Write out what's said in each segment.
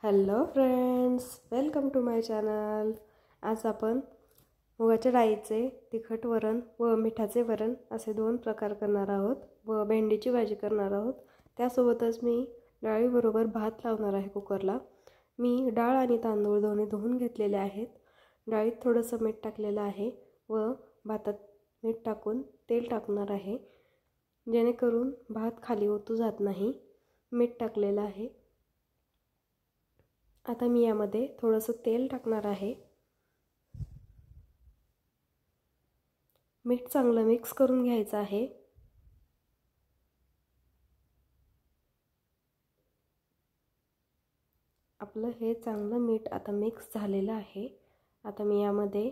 Hello friends, welcome to my channel. आज आपण मुगाच्या डाळीचे तिखट वरण व मिठाचे वरण असे दोन प्रकार करणार आहोत व भेंडीची भाजी करणार आहोत। त्यासोबतच मी डाळीबरोबर भात लावणार आहे कुकरला। मी डाळ आणि तांदूळ दोन्ही धुवून घेतलेले आहेत। डाळीत थोडंसं मीठ टाकलेलं आहे व भातात मीठ टाकून तेल टाकणार आहे, जेणेकरून भात खाली ओतू जात नाही। मीठ टाकलेलं आहे। आता मी यामध्ये थोडंसं तेल टाकणार आहे। मीठ चांगलं मिक्स करून घ्यायचं आहे। आपलं हे चांगलं मीठ आता मिक्स झालेलं आहे। आता मी यामध्ये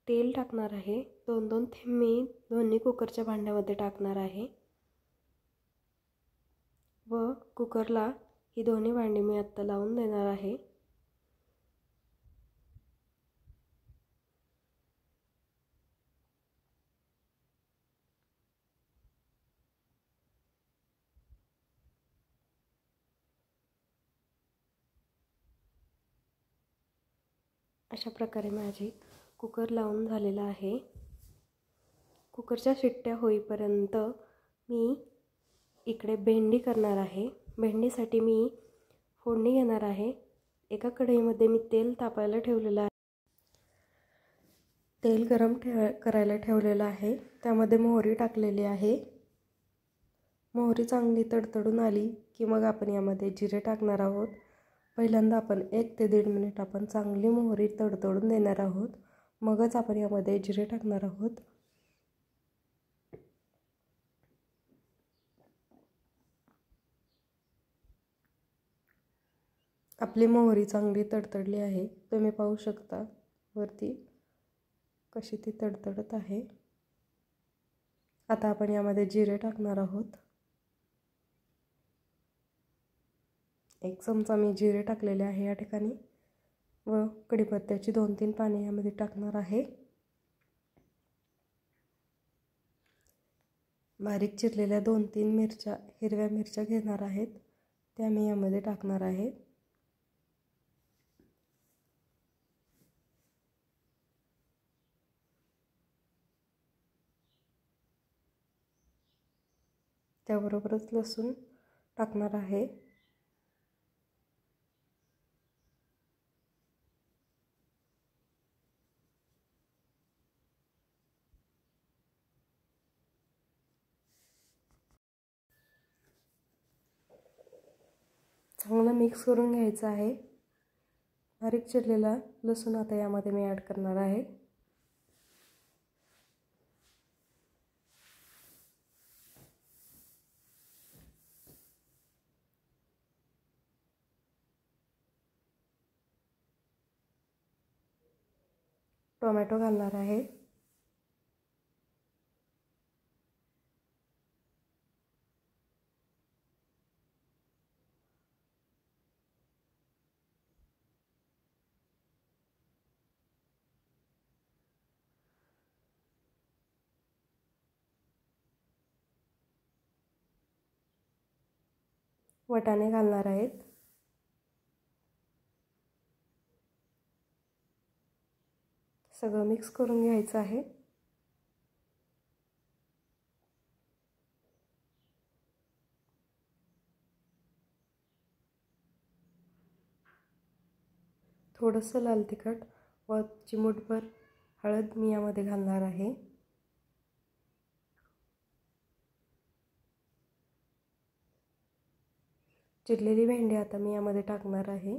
तेल टाकणार आहे। दोन दोन थेंब मी दोन्ही कुकरच्या भांड्यामध्ये टाकणार आहे व कुकरला ही दोन्ही भांडी मी आता लावून देणार आहे। अशा प्रकारे माझी कुकर लावून झालेला आहे। कुकरच्या शिट्ट्या होईपर्यंत मी इकडे भेंडी करणार आहे। भेंडीसाठी मी फोडणी घेणार आहे। एका कढईमध्ये मी तेल तापायला ठेवलेलं आहे। तेल गरम करायला ठेवलेलं आहे। त्यामध्ये मोहरी टाकलेली आहे। मोहरी चांगली तडतडून आली की मग आपण यामध्ये जिरे टाकणार आहोत। पहिल्यांदा आपण 1 ते 1.5 मिनिट आपण चांगली मोहरी तडतडून देणार आहोत, मगच आपण यामध्ये जिरे टाकणार आहोत। आपली मोहरी चांगली तडतडली आहे, तुम्ही पाहू शकता वरती कशी ती तडतडत आहे। आता आपण यामध्ये जिरे टाकणार आहोत। 1 चमचा मी जिरे टाकलेले आहे या ठिकाणी व कढीपत्त्याची 2-3 पाने यामध्ये टाकणार आहे। बारीक चिरलेल्या 2-3 मिरच्या, हिरव्या मिरच्या घेणार आहेत, त्या मी यामध्ये टाकणार आहे। त्याबरोबरच लसूण टाकणार आहे। चांगलं मिक्स करून घ्यायचं आहे। बारीक चिरलेला लसूण आता यामध्ये मी ॲड करणार आहे। टोमॅटो घालणार आहे। वाटाणे घालणार आहेत। सगळं मिक्स करून घ्यायचं आहे। थोडंसं लाल तिखट व चिमूटभर हळद मी यामध्ये घालणार आहे। चिरलेली भेंडी आता मी यामध्ये टाकणार आहे।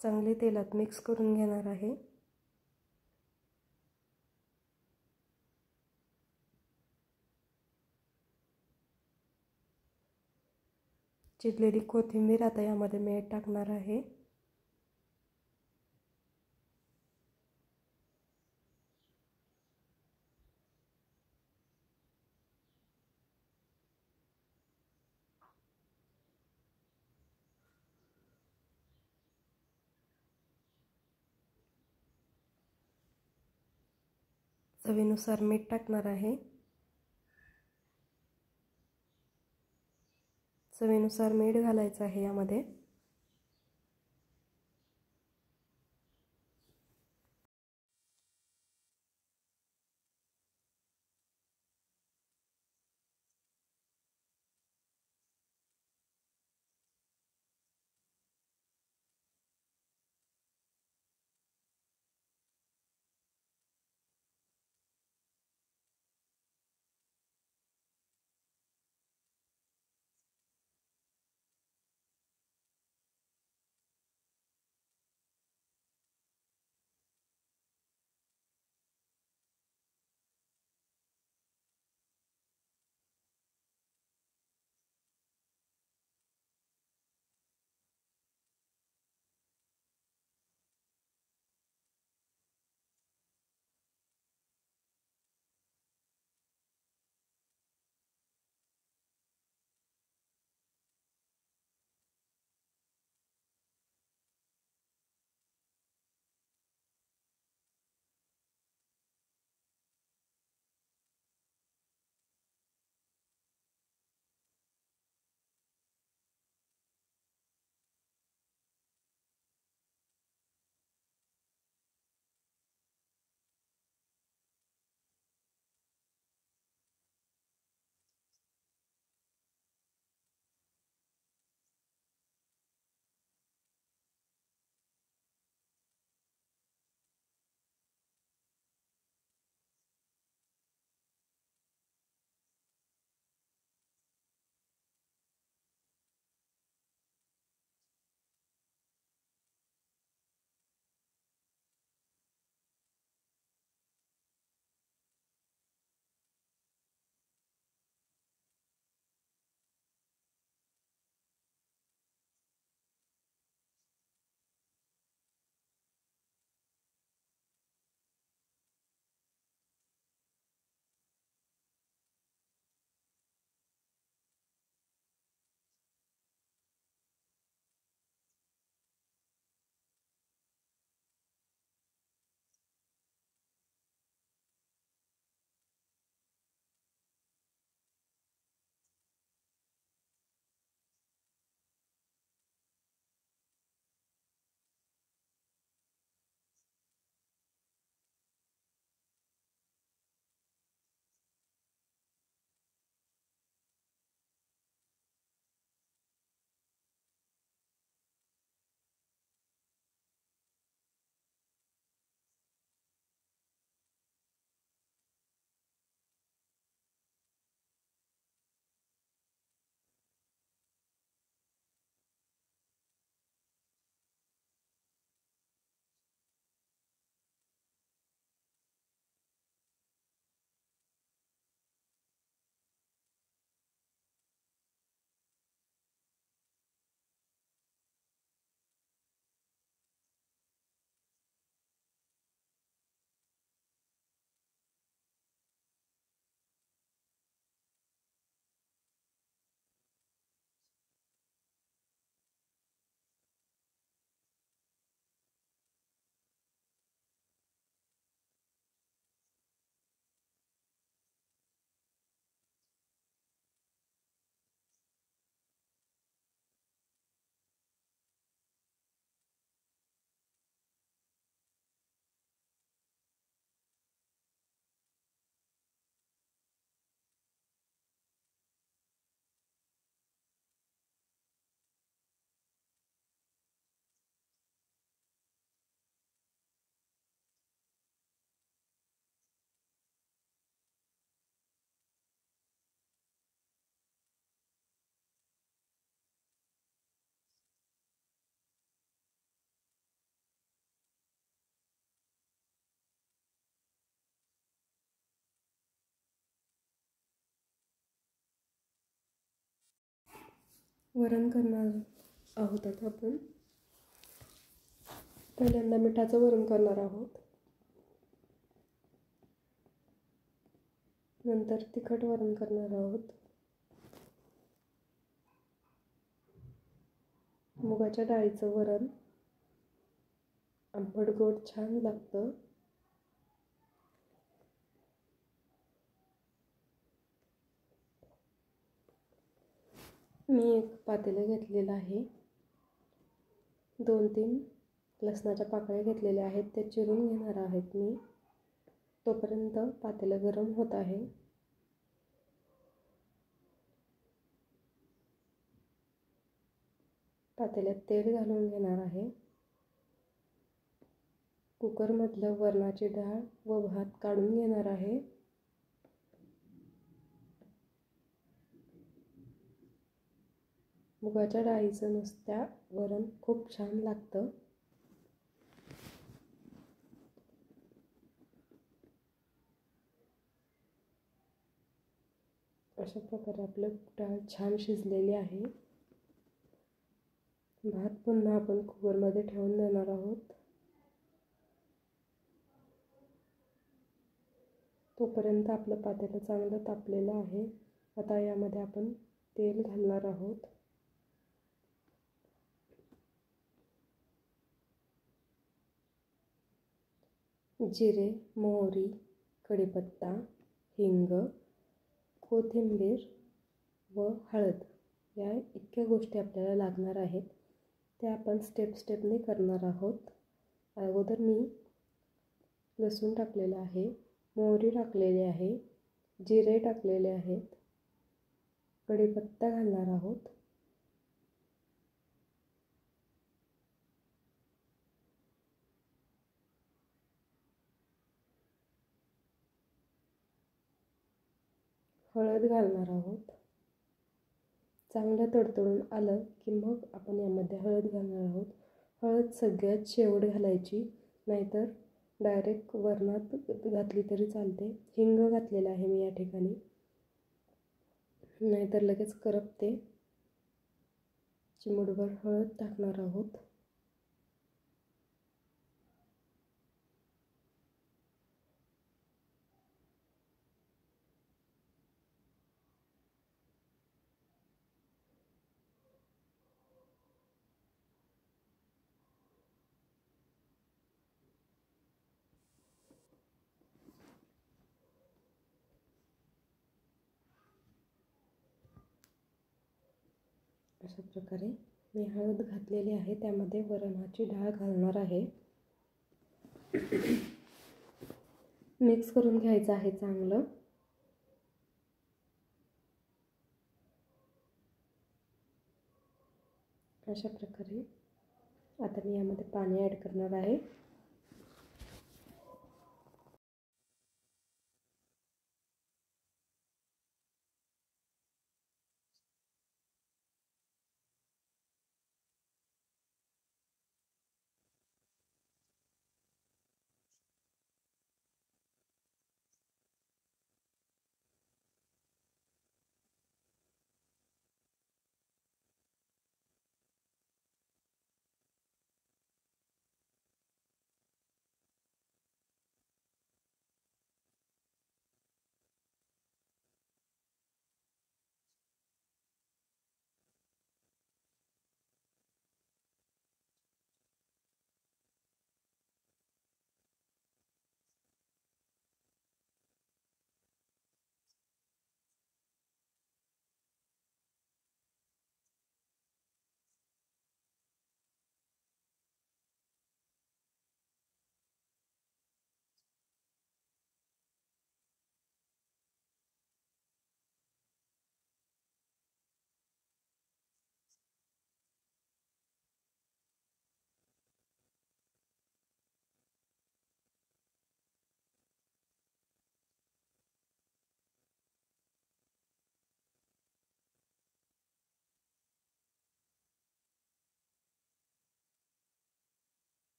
चांगली तेलात मिक्स करून घेणार आहे। चिरलेली कोथिंबीर आता यामध्ये मी टाकणार आहे। चवीनुसार मीठ टाकणार आहे। चवीनुसार मीठ घालायचं आहे यामध्ये. वरण करणार आहोत आता आपण. पहिल्यांदा मिठाचं वरण करणार आहोत, नंतर तिखट वरण करणार आहोत. मुगाच्या डाळीचं वरण आंबट गोड छान लागतं. मी एक पातेलं घेतलेलं आहे, 2-3 लसणाच्या पाकळ्या घेतलेल्या आहेत, त्या चिरून घेणार आहेत मी। तोपर्यंत पातेलं गरम होत आहे। पातेल्यात तेल घालून घेणार आहे। कुकरमधलं वरणाची डाळ व भात काढून घेणार आहे। मुगाच्या डाळीचं नुसत्या वरण खूप छान लागतं। अशा प्रकारे आपलं डाळ छान शिजलेली आहे। भात पुन्हा आपण कुकरमध्ये ठेवून देणार आहोत। तोपर्यंत आपलं पातेलं चांगलं तापलेलं आहे। आता यामध्ये आपण तेल घालणार आहोत। जिरे, मोहरी, कढीपत्ता, हिंग, कोथिंबीर व हळद या इतक्या गोष्टी आपल्याला लागणार आहेत। त्या आपण स्टेपने करणार आहोत। अगोदर मी लसूण टाकलेलं आहे, मोहरी टाकलेली आहे, जिरे टाकलेले आहेत, कढीपत्ता घालणार आहोत। हळद घालणार आहोत। चांगलं तडतडून आलं की मग आपण यामध्ये हळद घालणार आहोत। हळद सगळ्यात शेवट घालायची, नाहीतर डायरेक्ट वरणात घातली तरी चालते। हिंग घातलेला आहे मी या ठिकाणी, नाहीतर लगेच करपते। चिमूटभर हळद टाकणार आहोत। अशा प्रकारे मी हळद घातलेली आहे, त्यामध्ये वरणाची डाळ घालणार आहे। मिक्स करून घ्यायचं आहे चांगलं। अशा प्रकारे आता मी यामध्ये पाणी ॲड करणार आहे।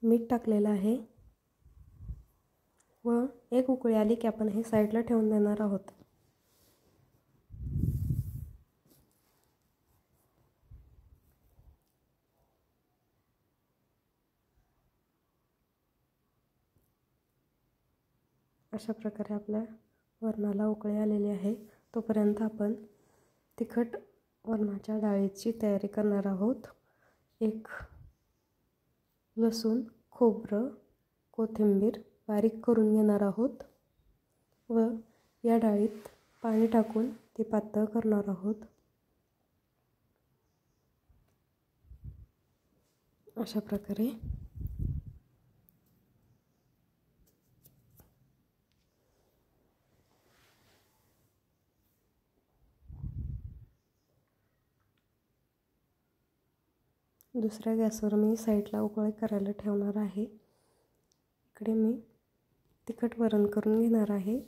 मीठ टाकलेलं आहे व एक उकळी आली की आपण हे साईडला ठेवून देणार आहोत। अशा प्रकारे आपल्या वरणाला उकळी आलेली आहे. तोपर्यंत आपण तिखट वरणाच्या डाळीची तयारी करणार आहोत. एक लसूण, खोबरं, कोथिंबीर बारीक करून घेणार आहोत व या डाळीत पाणी टाकून ती पातळ करणार आहोत. अशा प्रकारे दुसऱ्या गॅसवर मी साईडला उकळी करायला ठेवणार आहे. इकडे मी तिखट वरण करून घेणार आहे.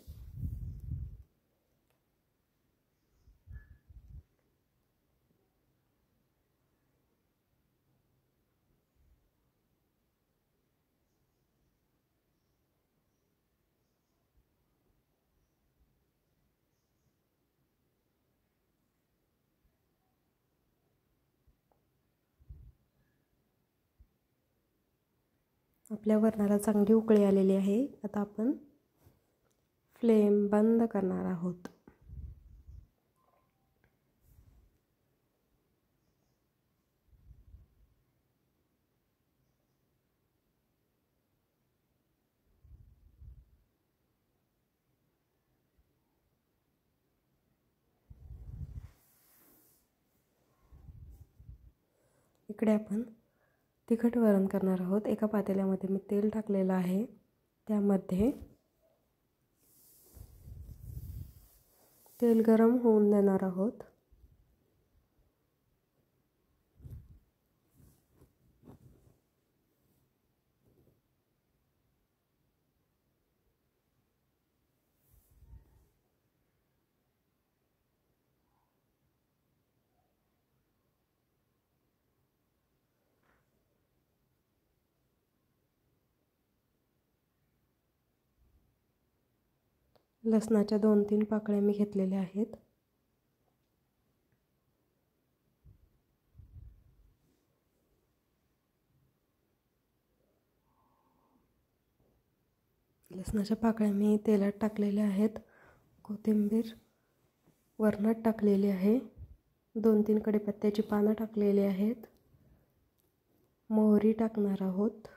आपल्या वरणाला चांगली उकळी आलेली आहे. आता आपण फ्लेम बंद करणार आहोत. इकडे आपण तिखट वरण करणार आहोत. एका पातेल्यामध्ये मी तेल टाकलेलं आहे. त्यामध्ये तेल गरम होऊन देणार आहोत. लसणाच्या 2-3 पाकळ्या मी घेतलेल्या आहेत. लसणाच्या पाकळ्या मी तेलात टाकलेल्या आहेत. कोथिंबीर वरणात टाकलेली आहे. 2-3 कढीपत्त्याची पानं टाकलेली आहेत. मोहरी टाकणार आहोत.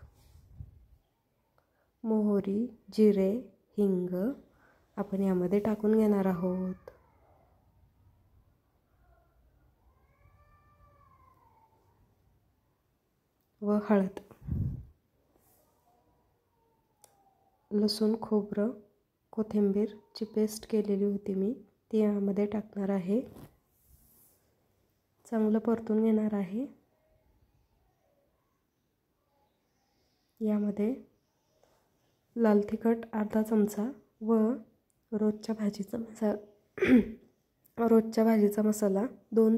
मोहरी, जिरे, हिंग आपण यामध्ये टाकून घेणार आहोत. व हळद. लसूण, खोबरं, कोथिंबीरची पेस्ट केलेली होती मी, ती यामध्ये टाकणार आहे. चांगलं परतून घेणार आहे. यामध्ये लाल तिखट अर्धा चमचा व रोजच्या भाजीचा मसाला 2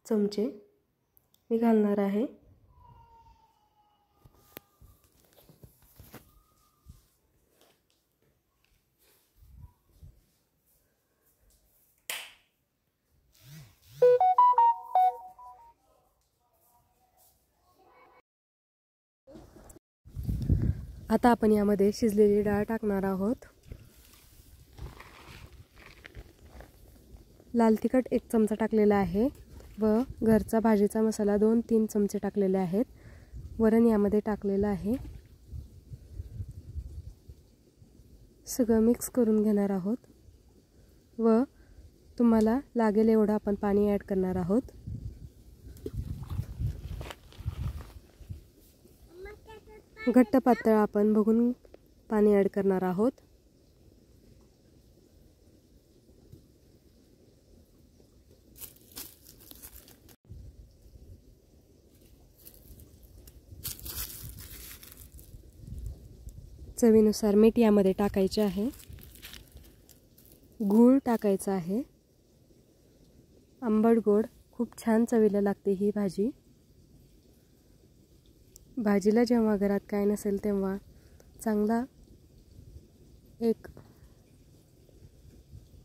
चमचे मी घालणार आहे. आता आपण यामध्ये शिजलेली डाळ टाकणार आहोत. लाल तिखट 1 चमचा टाकलेला आहे व घरचा भाजीचा मसाला 2-3 चमचे टाकलेले आहेत. वरण यामध्ये टाकलेलं आहे. सगळं मिक्स करून घेणार आहोत व तुम्हाला लागेल एवढं आपण पाणी ॲड करणार आहोत. घट्ट पातळ आपण बघून पाणी ॲड करणार आहोत. चवीनुसार मीठ यामध्ये टाकायचे आहे. गूळ टाकायचा आहे. आंबट गोड खूप छान चवीला लागते ही भाजी. भाजीला जेव्हा घरात काय नसेल तेव्हा चांगला एक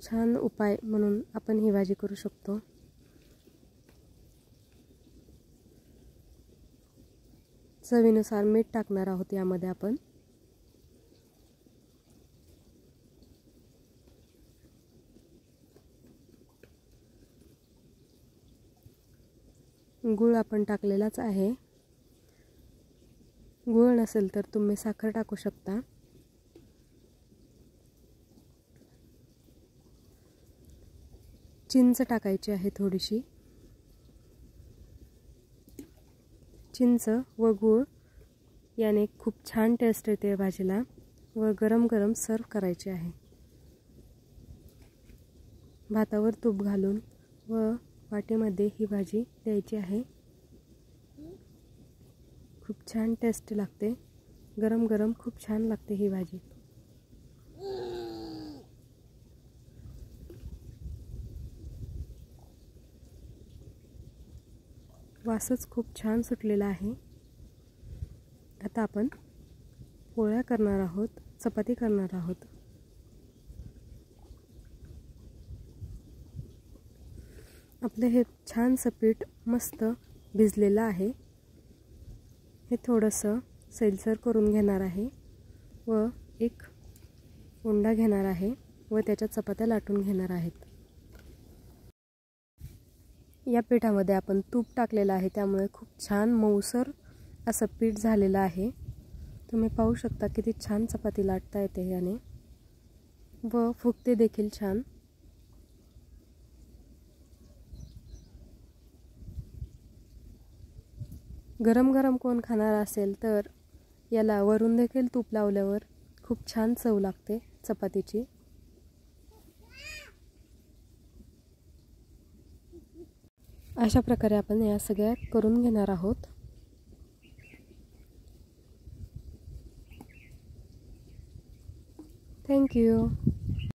छान उपाय म्हणून आपण ही भाजी करू शकतो. चवीनुसार मीठ टाकणार आहोत यामध्ये आपण. गूळ आपण टाकलेलाच आहे. गूळ नसेल तर तुम्ही साखर टाकू शकता. चिंच टाकायची आहे थोडीशी. चिंच व गूळ याने खूप छान टेस्ट येते भाजीला व गरम गरम सर्व करायचे आहे. भातावर तूप घालून व वाटीमध्ये ही भाजी द्यायची आहे. खूप छान टेस्ट लागते. गरम गरम खूप छान लागते ही भाजी. वासच खूप छान सुटलेला आहे. आता आपण पोळ्या करणार आहोत, चपाती करणार आहोत. आपले हे छानसं पीठ मस्त भिजलेलं आहे. हे थोडंसं सैलसर करून घेणार आहे व एक उंडा घेणार आहे व त्याच्या चपात्या लाटून घेणार आहेत. या पिठामध्ये आपण तूप टाकलेलं आहे, त्यामुळे खूप छान मऊसर असं पीठ झालेलं आहे. तुम्ही पाहू शकता किती छान चपाती लाटता येते याने व फुगते देखील छान. गरम गरम कोण खाणार असेल तर याला वरून देखील तूप लावल्यावर खूप छान चव लागते चपातीची. अशा प्रकारे आपण या सगळ्या करून घेणार आहोत. Thank you.